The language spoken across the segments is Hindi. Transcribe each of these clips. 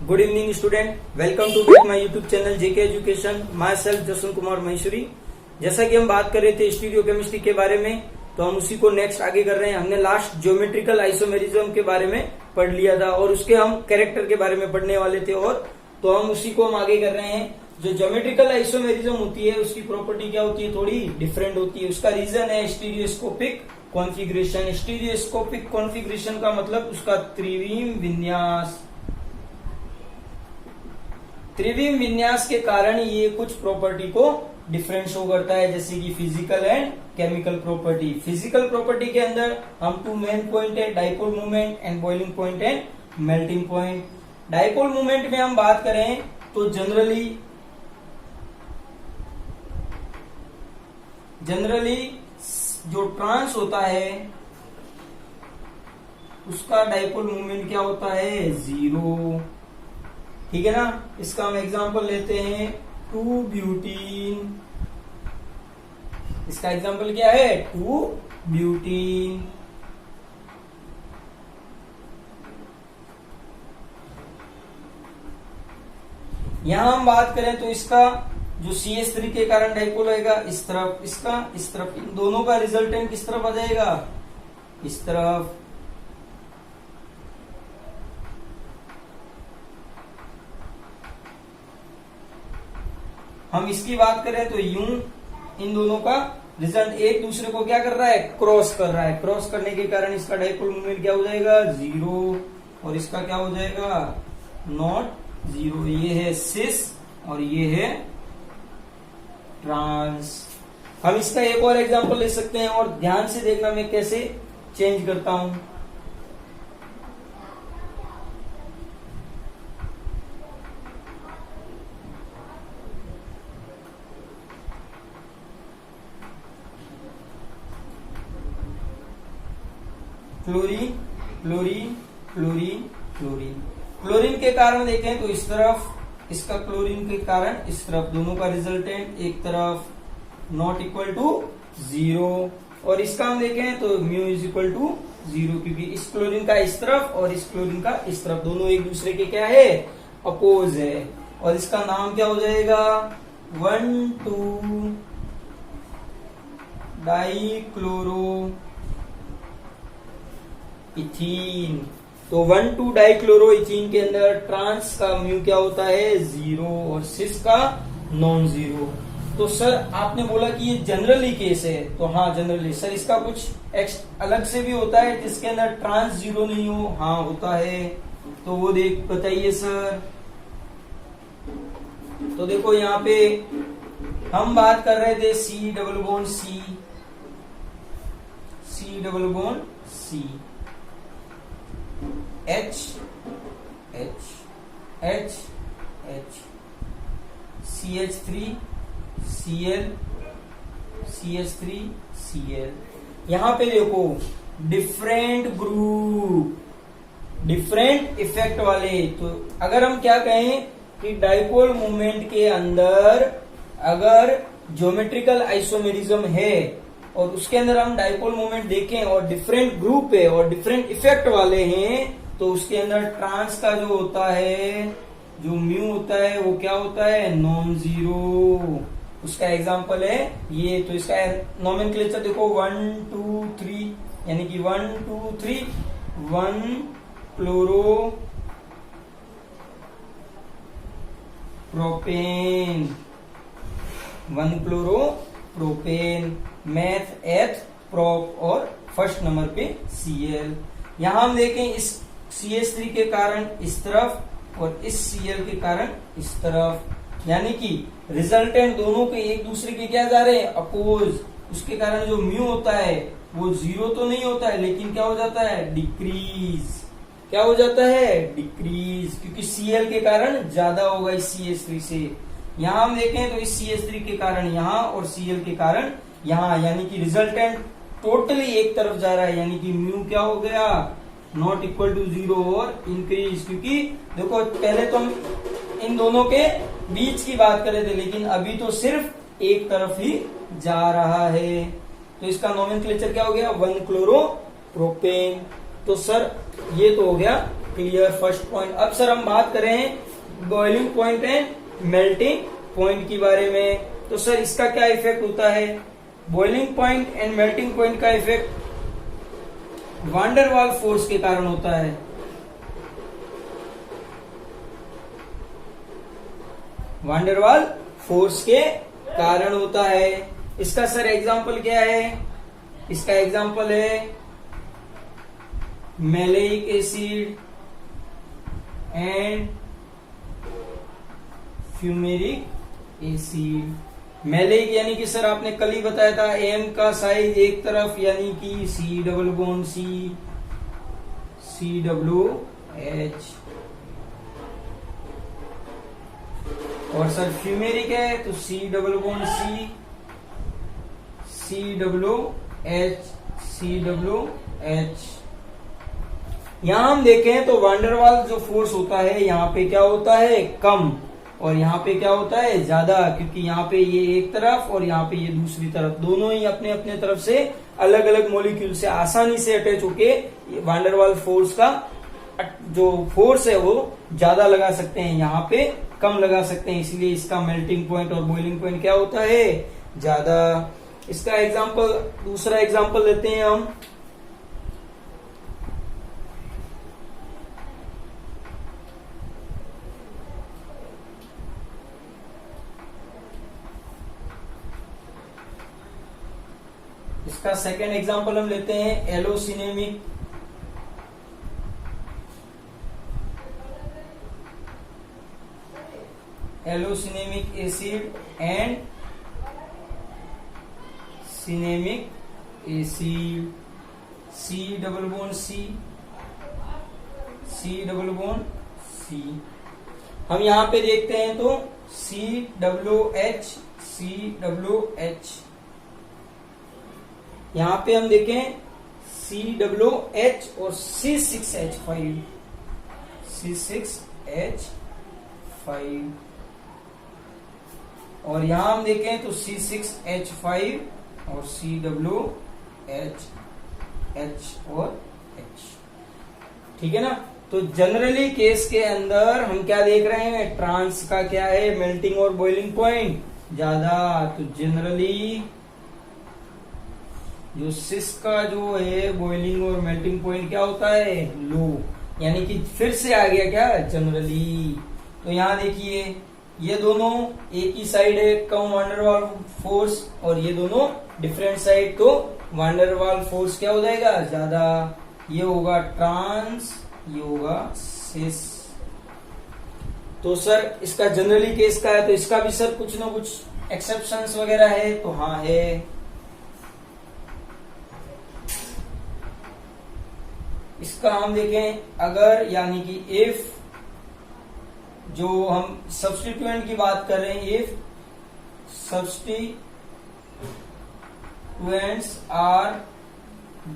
Good evening student, welcome to with my YouTube channel JK education. Myself Jashan Kumar Maheshwari. जैसा कि हम बात कर रहे थे स्टीरियो केमिस्ट्री के बारे में, तो हम उसी को नेक्स्ट आगे कर रहे हैं। हमने लास्ट ज्योमेट्रिकल आइसोमेरिज्म के बारे में पढ़ लिया था और उसके हम कैरेक्टर के बारे में पढ़ने वाले थे, और तो हम उसी को हम आगे कर रहे हैं। जो ज्योमेट्रिकल आइसोमेरिज्म होती है उसकी प्रॉपर्टी क्या होती है, थोड़ी डिफरेंट होती है। उसका रीजन है स्टीरियोस्कोपिक कॉन्फ़िगरेशन। स्टीरियोस्कोपिक कॉन्फ़िगरेशन का मतलब उसका त्रिविम विन्यास। त्रिविम विन्यास के कारण ये कुछ प्रॉपर्टी को डिफरेंट शो करता है, जैसे कि physical and chemical property. Physical property के अंदर हम टू मेन पॉइंट है, dipole movement and boiling point and melting point. Dipole movement में हम बात करें तो जनरली जो ट्रांस होता है उसका डाइपोल मूवमेंट क्या होता है, 0। ठीक है ना। इसका हम एग्जांपल लेते हैं 2-ब्यूटीन। इसका एग्जांपल क्या है, 2-ब्यूटीन। यहां हम बात करें तो इसका जो CH3 के कारण डाइपोल होगा इस तरफ, इसका इस तरफ, इन दोनों का रिजल्टेंट किस तरफ आ जाएगा, इस तरफ। हम इसकी बात करें तो यूं इन दोनों का रिजल्ट एक दूसरे को क्या कर रहा है, क्रॉस कर रहा है। क्रॉस करने के कारण इसका डाइपोल मूवमेंट क्या हो जाएगा, 0, और इसका क्या हो जाएगा, नॉट 0। ये है सिस और ये है ट्रांस। हम इसका एक और एग्जांपल ले सकते हैं, और ध्यान से देखना मैं कैसे चेंज करता हूं। Chlorine chlorine chlorine chlorine. Chlorine के कारण देखें तो इस तरफ, इसका क्लोरीन के कारण इस तरफ, दोनों का रिजल्टेंट एक तरफ नॉट इक्वल टू 0। और इसका हम देखें तो म्यू इज इक्वल टू 0, क्योंकि इस क्लोरीन का इस तरफ और इस क्लोरीन का इस तरफ, दोनों एक दूसरे के क्या है, अपोज है। और इसका नाम क्या हो जाएगा, 1,2 डाइक्लोरो इथीन। तो 1,2 डाइक्लोरो इथीन के अंदर ट्रांस का म्यू क्या होता है, 0, और सिस का नॉन 0। तो सर आपने बोला कि ये जनरली केस है, तो हाँ जनरली। सर इसका कुछ अलग से भी होता है जिसके अंदर ट्रांस 0 नहीं हो, हाँ होता है, तो वो बताइए सर। तो देखो यहाँ पे हम बात कर रहे थे C double bond C, C double bond C, H H H H, CH3 Cl, CH3 Cl। यहां पे देखो डिफरेंट ग्रुप, डिफरेंट इफेक्ट वाले। तो अगर हम क्या कहें कि डाइपोल मूवमेंट के अंदर अगर ज्योमेट्रिकल आइसोमेरिज्म है और उसके अंदर हम डाइपोल मूवमेंट देखें और डिफरेंट ग्रुप है और डिफरेंट इफेक्ट वाले हैं, तो उसके अंदर ट्रांस का जो होता है, जो म्यू होता है, वो क्या होता है, नॉन 0। उसका एग्जांपल है ये। तो इसका नोमेनक्लेचर देखो 1 2 3, यानी कि 1 2 3, 1 chloro propane, 1 chloro propane, math एथ प्रोप, और फर्स्ट नंबर पे Cl। यहां हम देखें इस CH3 के कारण इस तरफ और इस Cl के कारण इस तरफ, यानी कि रिजल्टेंट दोनों के एक दूसरे के क्या जा रहे हैं, अपोज। उसके कारण जो म्यू होता है वो 0 तो नहीं होता है, लेकिन क्या हो जाता है, डिक्रीज। क्या हो जाता है, डिक्रीज, क्योंकि Cl के कारण ज्यादा होगा इस CH3 से। यहां हम देखें तो इस CH3 के कारण यहां और Cl के कारण यहां, यानी कि रिजल्टेंट टोटली एक तरफ जा रहा है, यानी कि म्यू क्या हो गया, नॉट इक्वल टू 0 और इंक्रीज। क्योंकि देखो पहले तो हम इन दोनों के बीच की बात कर रहे थे, लेकिन अभी तो सिर्फ एक तरफ ही जा रहा है। तो इसका नोमेनक्लेचर क्या हो गया, 1 क्लोरो प्रोपेन। तो सर ये तो हो गया क्लियर फर्स्ट पॉइंट। अब सर हम बात करें boiling point and melting point के बारे में। तो सर इसका क्या इफेक्ट होता है? Boiling point and melting point का इफेक्ट वान डेर वाल फोर्स के कारण होता है। वान डेर वाल फोर्स के कारण होता है। इसका सर एग्जांपल क्या है? इसका एग्जांपल है maleic acid and fumaric acid. Maleic यानी कि सर आपने कल ही बताया था एम का साइज एक तरफ यानी कि सी डबल बॉन्ड CH, और सर फ्यूमेरिक है तो C डबल बॉन्ड CH। यहां हम देखें तो वान डेर वाल जो फोर्स होता है यहाँ पे क्या होता है? कम, और यहाँ पे क्या होता है? ज्यादा, क्योंकि यहाँ पे ये एक तरफ और यहाँ पे ये दूसरी तरफ, दोनों ही अपने अपने तरफ से अलग अलग मॉलिक्यूल से आसानी से अटैच होके वान डेर वाल फोर्स का जो फोर्स है वो ज्यादा लगा सकते हैं, यहाँ पे कम लगा सकते हैं, इसलिए इसका मेल्टिंग पॉइंट और बॉइलिंग पॉइंट क्या होता है? ज्यादा। इसका एग्जांपल, दूसरा एग्जांपल लेते हैं हम। इसका सेकेंड एग्जांपल हम लेते हैं allocinnamic acid and cinnamic acid, C double bond C। हम यहाँ पे देखते हैं तो COH। यहाँ पे हम देखें COH और C6H5 और यहां हम देखें तो C6H5 और COH H और H। ठीक है ना? तो जनरली केस के अंदर हम क्या देख रहे हैं? ट्रांस का क्या है? मेल्टिंग और बॉइलिंग पॉइंट ज्यादा। तो जनरली जो सिस का जो है बॉइलिंग और मेल्टिंग पॉइंट क्या होता है? लो, यानी कि फिर से आ गया क्या? जनरली। तो यहां देखिए ये दोनों एक ही साइड है कम वान डेर वाल फोर्स, और ये दोनों डिफरेंट साइड, तो वान डेर वाल फोर्स क्या हो जाएगा? ज्यादा। ये होगा ट्रांस, ये होगा सिस। तो सर इसका जनरली केस का है, तो इसका भी सर कुछ ना कुछ एक्सेप्शंस वगैरह है? तो हाँ है। इसका हम देखें अगर, यानी कि इफ, जो हम सब्स्टिट्यूएंट की बात कर रहे हैं, if substituents are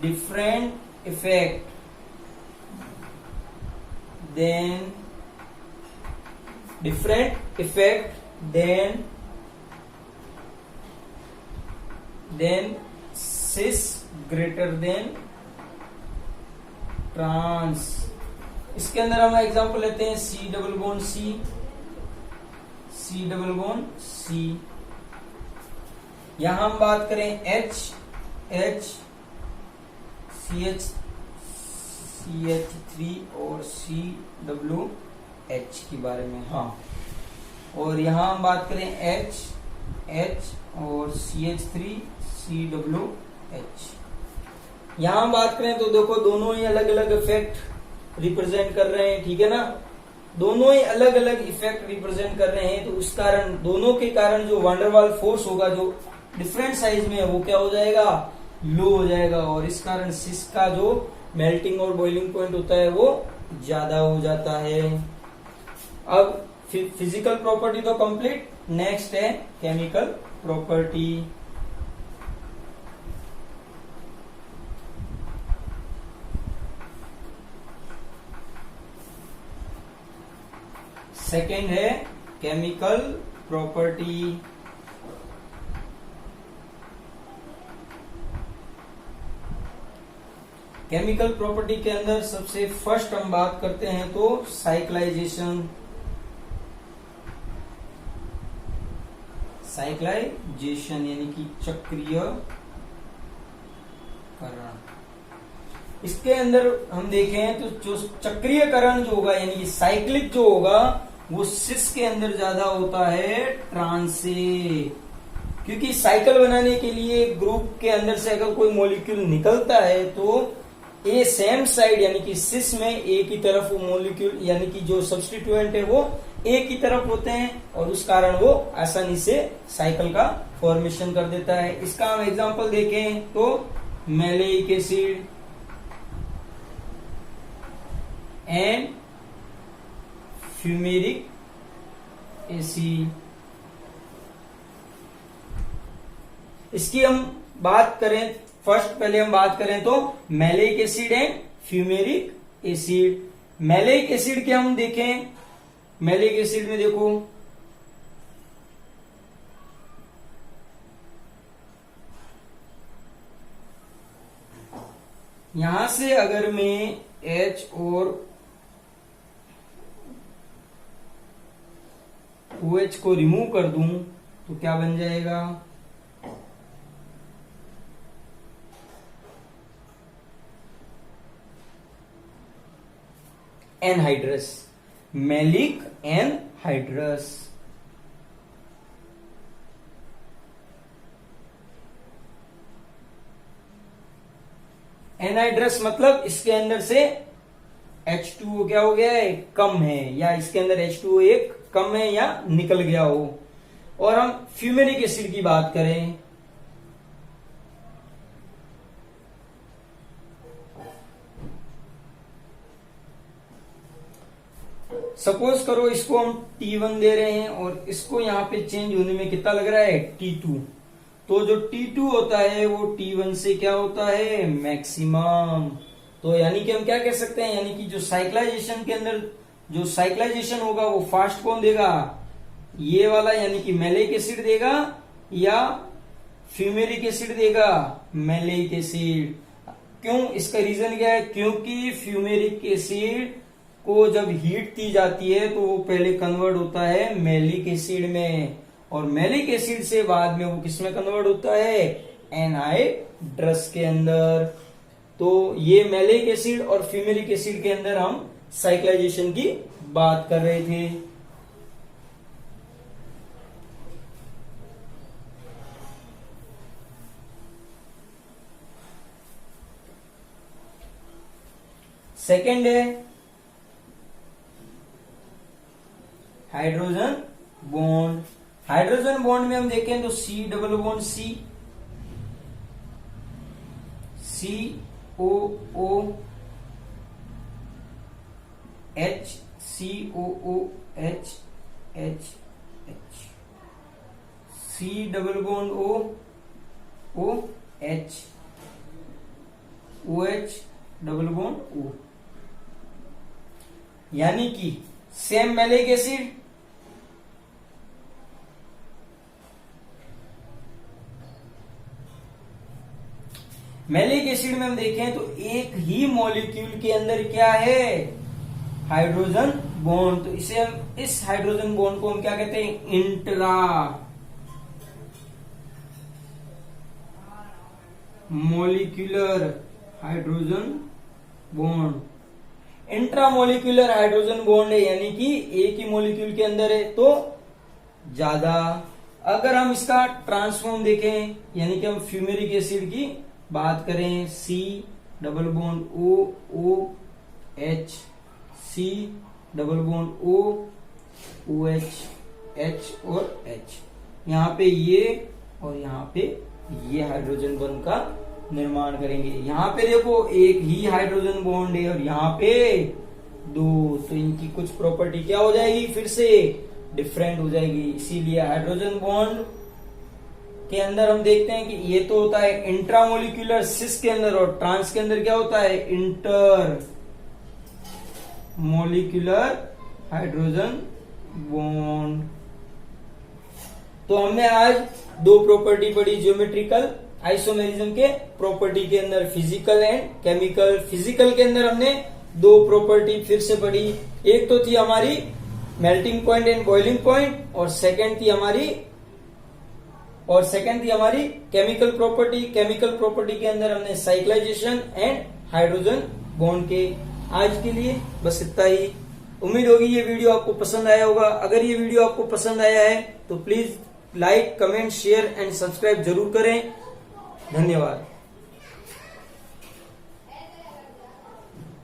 different effect then cis greater than trans. इसके अंदर हम एग्जांपल लेते हैं C डबल बॉन्ड C। यहां हम बात करें CH3 और COH के बारे में। हाँ, और यहां हम बात करें H और CH3 COH। यहां हम बात करें तो देखो दोनों ही अलग अलग इफेक्ट रिप्रेजेंट कर रहे हैं। ठीक है ना? दोनों ही अलग अलग इफेक्ट रिप्रेजेंट कर रहे हैं, तो उस कारण, दोनों के कारण जो वान डेर वाल फोर्स होगा जो डिफरेंट साइज में है वो क्या हो जाएगा? लो हो जाएगा, और इस कारण सिस का जो मेल्टिंग और बॉइलिंग पॉइंट होता है वो ज्यादा हो जाता है। अब फिजिकल प्रॉपर्टी तो कंप्लीट, नेक्स्ट है केमिकल प्रॉपर्टी। सेकेंड है केमिकल प्रॉपर्टी। केमिकल प्रॉपर्टी के अंदर सबसे फर्स्ट हम बात करते हैं तो साइक्लाइजेशन। साइक्लाइजेशन यानी कि चक्रीयकरण। इसके अंदर हम देखें तो जो चक्रीयकरण जो होगा यानी कि साइक्लिक जो होगा वो सिस के अंदर ज्यादा होता है ट्रांस से, क्योंकि साइकिल बनाने के लिए ग्रुप के अंदर से अगर कोई मॉलिक्यूल निकलता है तो ए सेम साइड यानी कि सिस में ए की तरफ वो मॉलिक्यूल यानी कि जो सब्स्टिट्यूएंट है वो ए की तरफ होते हैं और उस कारण वो आसानी से साइकिल का फॉर्मेशन कर देता है। इसका हम एग्जांपल देखें तो maleic acid and fumaric acid. इसकी हम बात करें फर्स्ट, पहले हम बात करें तो maleic acid and fumaric acid. Maleic acid के हम देखें, मैलेइक एसिड में देखो यहां से अगर मैं H और OH को रिमूव कर दूं तो क्या बन जाएगा, एनहाइड्रस, मैलिक एनहाइड्रस। एनहाइड्रस मतलब इसके अंदर से H2O क्या हो गया है, कम है, या इसके अंदर H2O एक कम है या निकल गया हो। और हम फ्यूमेरिक एसिड की बात करें, सपोज करो इसको हम T1 दे रहे हैं और इसको यहां पे चेंज होने में कितना लग रहा है, T2। तो जो T2 होता है वो T1 से क्या होता है, मैक्सिमम। तो यानी कि हम क्या कह सकते हैं, यानी कि जो साइक्लाइजेशन के अंदर जो साइक्लाइजेशन होगा वो फास्ट कौन देगा, ये वाला यानी कि मैलेइक एसिड देगा या फ्यूमेरिक एसिड देगा, मैलेइक एसिड। क्यों, इसका रीजन क्या है, क्योंकि फ्यूमेरिक एसिड को जब हीट दी जाती है तो वो पहले कन्वर्ट होता है मैलिक एसिड में, और मैलिक एसिड से बाद में वो किस में कन्वर्ट होता है, एनहाइड्रस के अंदर। तो ये मैलिक एसिड और फ्यूमेरिक एसिड के अंदर हम साइक्लाइजेशन की बात कर रहे थे। सेकेंड है हाइड्रोजन बॉन्ड। हाइड्रोजन बॉन्ड में हम देखें तो C double bond COO H COO H H H, C double bond O H OH double bond O, यानी कि same malic acid malic acid में हम देखें तो एक ही मॉलिक्यूल के अंदर क्या है, हाइड्रोजन बॉन्ड। तो इसे हम इस हाइड्रोजन बॉन्ड को हम क्या कहते हैं, intra molecular hydrogen bond. Intramolecular hydrogen bond है यानी कि एक ही मॉलिक्यूल के अंदर है तो ज्यादा। अगर हम इसका ट्रांसफॉर्म देखें यानी कि हम फ्यूमेरिक एसिड की बात करें, C double bond O H C double bond O OH H और H, यहाँ पे ये और यहाँ पे ये हाइड्रोजन बॉन्ड का निर्माण करेंगे। यहाँ पे देखो एक ही हाइड्रोजन बॉन्ड है और यहाँ पे दो, तो इनकी कुछ प्रॉपर्टी क्या हो जाएगी, फिर से डिफरेंट हो जाएगी। इसीलिए हाइड्रोजन बॉन्ड के अंदर हम देखते हैं कि ये तो होता है इंट्रामोलिक्यूलर सिस के अंदर, और ट्रांस के अंदर क्या होता है, इंटर मोलिक्यूलर हाइड्रोजन बॉन्ड। तो हमने आज दो प्रॉपर्टी पढ़ी, ज्योमेट्रिकल आइसोमेरिज्म के प्रॉपर्टी के अंदर फिजिकल एंड केमिकल। फिजिकल के अंदर हमने दो प्रॉपर्टी फिर से पढ़ी, एक तो थी हमारी melting point and boiling point, और सेकंड थी हमारी केमिकल प्रॉपर्टी। केमिकल प्रॉपर्टी के अंदर हमने साइक्लाइजेशन एंड हाइड्रोजन बॉन्ड के। आज के लिए बस इतना ही। उम्मीद होगी ये वीडियो आपको पसंद आया होगा। अगर ये वीडियो आपको पसंद आया है तो please like, comment, share and subscribe जरूर करें। धन्यवाद।